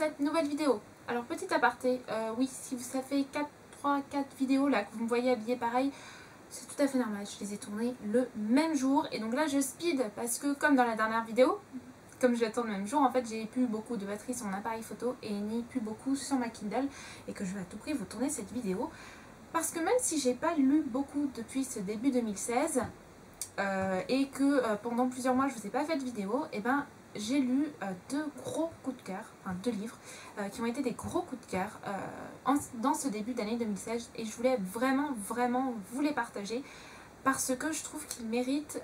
cette nouvelle vidéo. Alors petit aparté, oui, si ça fait 3-4 vidéos là que vous me voyez habillée pareil, c'est tout à fait normal, je les ai tournées le même jour. Et donc là je speed parce que comme dans la dernière vidéo, comme je la tourne le même jour, en fait j'ai plus beaucoup de batterie sur mon appareil photo et ni plus beaucoup sur ma Kindle. Et que je vais à tout prix vous tourner cette vidéo. Parce que même si j'ai pas lu beaucoup depuis ce début 2016 et que pendant plusieurs mois je vous ai pas fait de vidéo, et ben j'ai lu deux gros coups de cœur, enfin deux livres qui ont été des gros coups de cœur dans ce début d'année 2016 et je voulais vraiment vous les partager parce que je trouve qu'ils méritent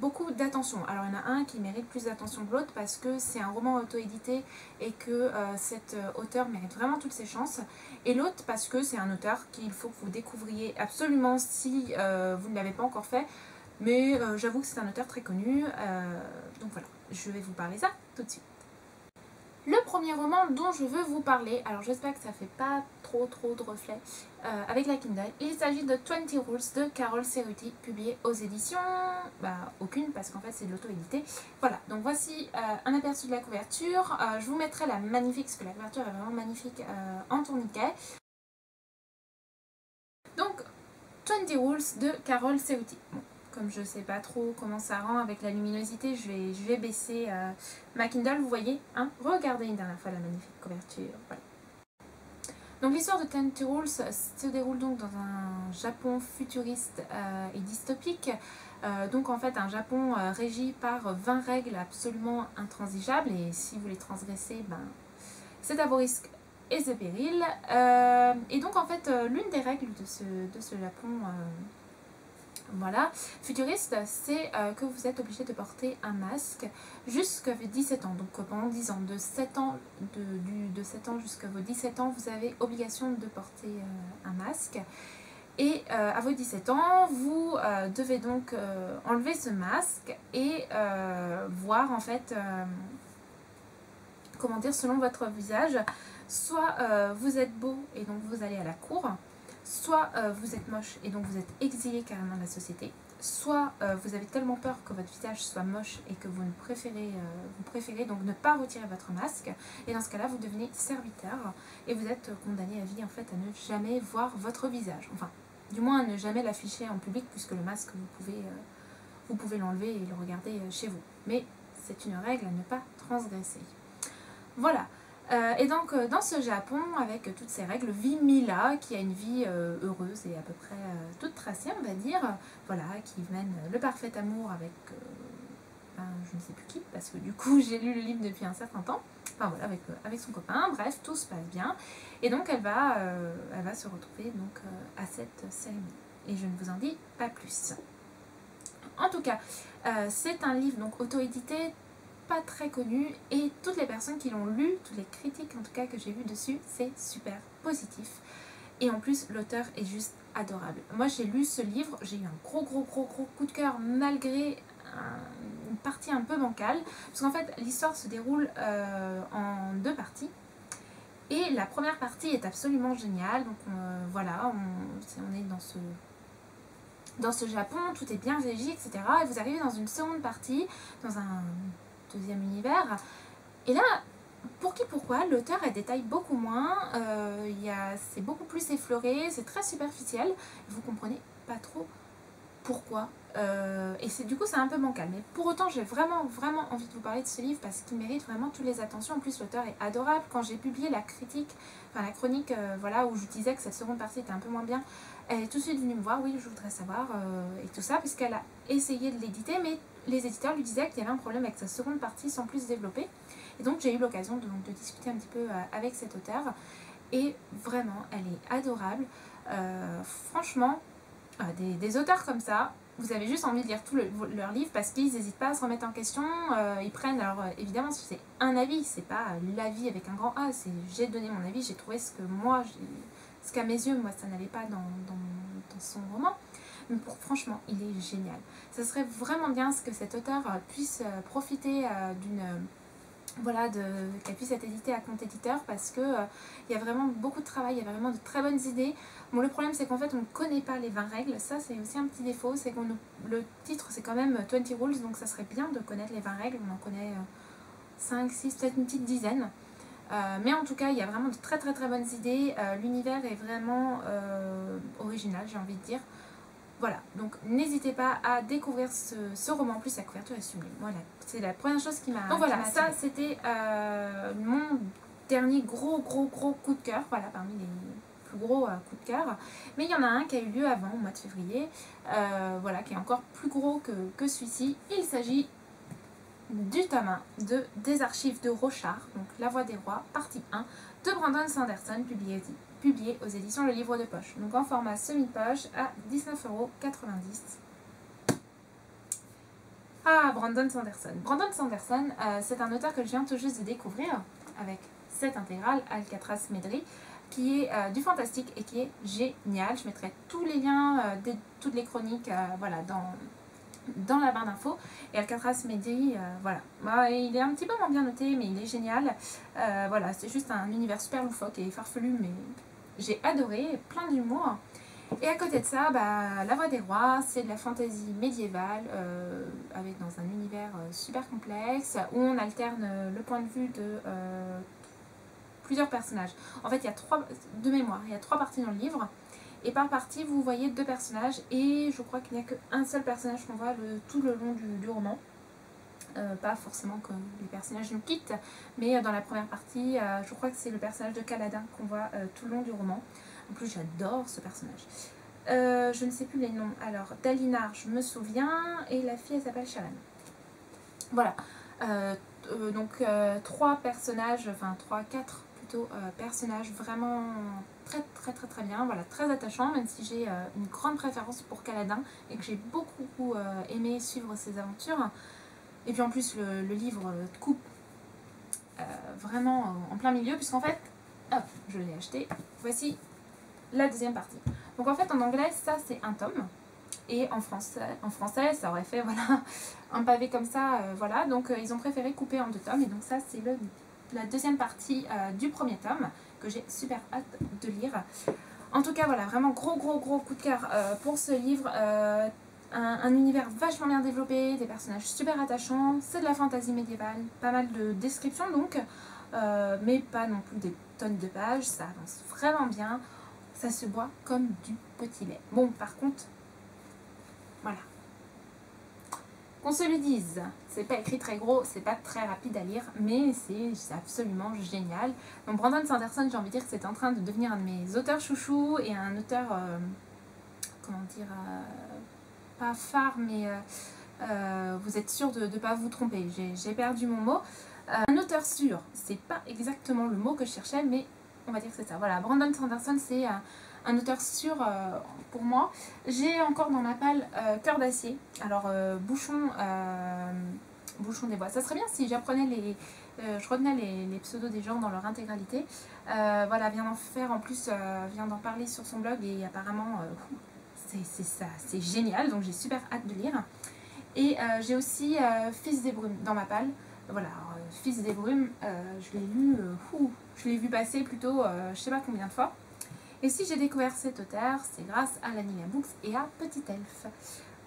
beaucoup d'attention. Alors il y en a un qui mérite plus d'attention que l'autre parce que c'est un roman auto-édité et que cet auteur mérite vraiment toutes ses chances. Et l'autre parce que c'est un auteur qu'il faut que vous découvriez absolument si vous ne l'avez pas encore fait. Mais j'avoue que c'est un auteur très connu, donc voilà, je vais vous parler ça tout de suite. Le premier roman dont je veux vous parler, alors j'espère que ça fait pas trop de reflets avec la Kindle, il s'agit de 20 Rules de Carol Cerruti, publié aux éditions, aucune parce qu'en fait c'est de l'auto-édité. Voilà, donc voici un aperçu de la couverture, je vous mettrai la magnifique, parce que la couverture est vraiment magnifique en tourniquet. Donc 20 Rules de Carol Cerruti. Bon. Comme je ne sais pas trop comment ça rend avec la luminosité, je vais baisser ma Kindle, vous voyez, hein. Regardez une dernière fois la magnifique couverture. Voilà. Donc l'histoire de 20 Rules se déroule donc dans un Japon futuriste et dystopique. Donc en fait un Japon régi par 20 règles absolument intransigeables et si vous les transgressez, c'est à vos risques et c'est péril. Et donc en fait l'une des règles de ce Japon futuriste, c'est que vous êtes obligé de porter un masque jusqu'à vos 17 ans. Donc pendant 10 ans, de 7 ans jusqu'à vos 17 ans, vous avez obligation de porter un masque. Et à vos 17 ans, vous devez donc enlever ce masque et voir en fait, comment dire, selon votre visage, soit vous êtes beau et donc vous allez à la cour, soit vous êtes moche et donc vous êtes exilé carrément de la société, soit vous avez tellement peur que votre visage soit moche et que vous préférez donc ne pas retirer votre masque et dans ce cas là vous devenez serviteur et vous êtes condamné à vie en fait à ne jamais voir votre visage, enfin du moins à ne jamais l'afficher en public puisque le masque vous pouvez l'enlever et le regarder chez vous, mais c'est une règle à ne pas transgresser. Voilà. Et donc dans ce Japon, avec toutes ces règles, vit Mila, qui a une vie heureuse et à peu près toute tracée, on va dire, voilà, qui mène le parfait amour avec, je ne sais plus qui, parce que du coup j'ai lu le livre depuis un certain temps, enfin voilà, avec son copain, bref, tout se passe bien, et donc elle va se retrouver donc, à cette cérémonie, et je ne vous en dis pas plus. En tout cas, c'est un livre donc auto-édité, pas très connu et toutes les personnes qui l'ont lu, toutes les critiques en tout cas que j'ai vues dessus, c'est super positif et en plus l'auteur est juste adorable. Moi j'ai lu ce livre, j'ai eu un gros coup de cœur malgré une partie un peu bancale parce qu'en fait l'histoire se déroule en deux parties et la première partie est absolument géniale, donc voilà, on est dans ce Japon, tout est bien régi, etc. Et vous arrivez dans une seconde partie, dans un deuxième univers, et là, pour qui pourquoi, l'auteur elle détaille beaucoup moins, c'est beaucoup plus effleuré, c'est très superficiel, vous comprenez pas trop pourquoi, et du coup c'est un peu bancal, mais pour autant j'ai vraiment envie de vous parler de ce livre parce qu'il mérite vraiment toutes les attentions. En plus l'auteur est adorable. Quand j'ai publié la chronique voilà, où je disais que cette seconde partie était un peu moins bien, elle est tout de suite venue me voir, oui je voudrais savoir et tout ça, puisqu'elle a essayé de l'éditer, mais les éditeurs lui disaient qu'il y avait un problème avec sa seconde partie sans plus développer, et donc j'ai eu l'occasion de discuter un petit peu avec cet auteur, et vraiment elle est adorable, franchement. Des auteurs comme ça, vous avez juste envie de lire tout leur livre parce qu'ils n'hésitent pas à se remettre en question, ils prennent, alors évidemment c'est un avis, c'est pas l'avis avec un grand A, c'est j'ai donné mon avis, j'ai trouvé ce qu'à mes yeux, moi ça n'allait pas dans son roman, mais franchement il est génial. Ça serait vraiment bien que cet auteur puisse profiter qu'elle puisse être éditée à compte éditeur parce que il y a vraiment beaucoup de travail, il y a vraiment de très bonnes idées. Bon, le problème c'est qu'en fait on ne connaît pas les 20 règles, ça c'est aussi un petit défaut, c'est que le titre c'est quand même 20 rules, donc ça serait bien de connaître les 20 règles, on en connaît 5, 6, peut-être une petite dizaine. Mais en tout cas, il y a vraiment de très très très bonnes idées. L'univers est vraiment original, j'ai envie de dire. Voilà, donc n'hésitez pas à découvrir ce roman. En plus, la couverture est sublime. Voilà, c'est la première chose qui m'a. Donc voilà, ça c'était mon dernier gros coup de cœur. Voilà, parmi les plus gros coups de cœur. Mais il y en a un qui a eu lieu avant, au mois de février. Voilà, qui est encore plus gros que celui-ci. Il s'agit du tome 1 des archives de Rochard, donc La Voix des Rois, partie 1, de Brandon Sanderson, publié aux éditions Le Livre de Poche. Donc en format semi-poche à 19,90 €. Ah, Brandon Sanderson. Brandon Sanderson, c'est un auteur que je viens tout juste de découvrir avec cette intégrale, Alcatraz Medri, qui est du fantastique et qui est génial. Je mettrai tous les liens, toutes les chroniques voilà, dans la barre d'infos. Et Alcatraz Medri, voilà. Bah, il est un petit peu moins bien noté, mais il est génial. Voilà, c'est juste un univers super loufoque et farfelu, mais j'ai adoré, plein d'humour. Et à côté de ça, bah, La Voix des Rois, c'est de la fantasy médiévale, avec dans un univers super complexe, où on alterne le point de vue de plusieurs personnages. En fait, il y a de mémoire, il y a 3 parties dans le livre. Et par partie, vous voyez 2 personnages. Et je crois qu'il n'y a qu'un seul personnage qu'on voit tout le long du roman. Pas forcément que les personnages nous quittent. Mais dans la première partie, je crois que c'est le personnage de Kaladin qu'on voit tout le long du roman. En plus, j'adore ce personnage. Je ne sais plus les noms. Alors, Dalinar, je me souviens. Et la fille, elle s'appelle Sharon. Voilà. Donc, 3 personnages, enfin 3-4 plutôt personnages vraiment très bien, voilà, très attachant, même si j'ai une grande préférence pour Kaladin et que j'ai beaucoup aimé suivre ses aventures. Et puis en plus le livre coupe vraiment en plein milieu, puisqu'en fait, hop, je l'ai acheté, voici la deuxième partie. Donc en fait en anglais ça c'est un tome, et en français ça aurait fait voilà un pavé comme ça, voilà, donc ils ont préféré couper en 2 tomes, et donc ça c'est la deuxième partie du premier tome que j'ai super hâte de lire. En tout cas voilà, vraiment gros coup de cœur pour ce livre. Un univers vachement bien développé, des personnages super attachants, c'est de la fantasy médiévale, pas mal de descriptions donc, mais pas non plus des tonnes de pages, ça avance vraiment bien, ça se boit comme du petit lait. Bon, par contre, voilà, qu'on se le dise, c'est pas écrit très gros, c'est pas très rapide à lire, mais c'est absolument génial. Donc Brandon Sanderson, j'ai envie de dire que c'est en train de devenir un de mes auteurs chouchous, et un auteur, comment dire, pas phare, mais vous êtes sûr de ne pas vous tromper, j'ai perdu mon mot. Un auteur sûr, c'est pas exactement le mot que je cherchais, mais on va dire que c'est ça. Voilà, Brandon Sanderson, c'est un auteur sûr pour moi. J'ai encore dans ma palle Cœur d'acier, alors Bouchon des Bois. Ça serait bien si j'apprenais je retenais les pseudos des gens dans leur intégralité. Voilà, vient d'en faire en plus, vient d'en parler sur son blog, et apparemment c'est génial, donc j'ai super hâte de lire. Et j'ai aussi Fils des Brumes dans ma palle. Voilà, Fils des Brumes, je l'ai lu, je l'ai vu passer plutôt je sais pas combien de fois. Et si j'ai découvert cet auteur, c'est grâce à l'Anilia Books et à Petit Elfe.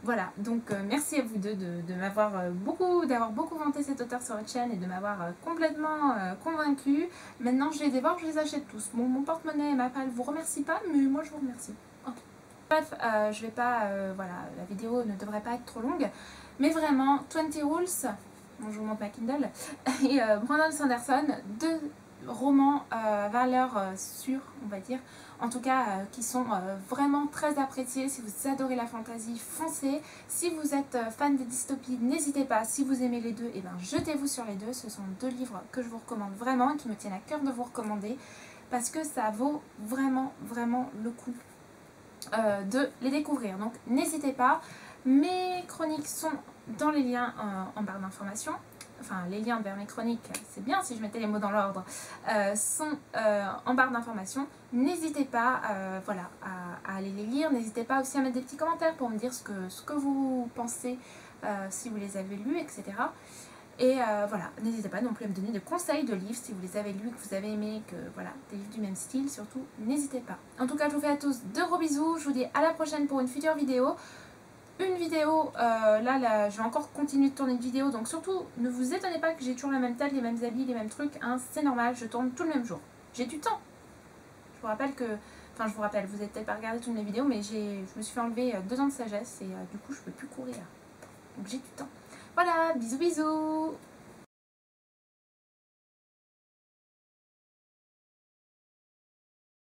Voilà, donc merci à vous deux d'avoir beaucoup vanté cet auteur sur votre chaîne et de m'avoir complètement convaincue. Maintenant je les dévore, je les achète tous. Bon, mon porte-monnaie et ma palle vous remercie pas, mais moi je vous remercie. Oh. Bref, je vais pas, voilà, la vidéo ne devrait pas être trop longue, mais vraiment 20 Rules, bon, je vous montre ma Kindle, et Brandon Sanderson, 2 romans valeur sûre, on va dire, en tout cas qui sont vraiment très appréciés. Si vous adorez la fantasy, foncez. Si vous êtes fan des dystopies, n'hésitez pas. Si vous aimez les 2, et ben jetez-vous sur les 2. Ce sont 2 livres que je vous recommande vraiment, qui me tiennent à cœur de vous recommander, parce que ça vaut vraiment le coup de les découvrir. Donc n'hésitez pas. Mes chroniques sont dans les liens en barre d'informations. Enfin, les liens vers mes chroniques, c'est bien si je mettais les mots dans l'ordre, sont en barre d'informations. N'hésitez pas voilà, à aller les lire. N'hésitez pas aussi à mettre des petits commentaires pour me dire ce que vous pensez, si vous les avez lus, etc. Et voilà, n'hésitez pas non plus à me donner des conseils de livres si vous les avez lus, que vous avez aimés, que voilà, des livres du même style, surtout, n'hésitez pas. En tout cas, je vous fais à tous de gros bisous. Je vous dis à la prochaine pour une future vidéo. une vidéo, là, je vais encore continuer de tourner une vidéo, donc surtout ne vous étonnez pas que j'ai toujours la même tête, les mêmes habits, les mêmes trucs, hein, c'est normal, je tourne tout le même jour. J'ai du temps. Je vous rappelle que, enfin je vous rappelle, vous n'avez peut-être pas regardé toutes mes vidéos, mais je me suis fait enlever 2 ans de sagesse et du coup je peux plus courir. Donc j'ai du temps. Voilà, bisous bisous.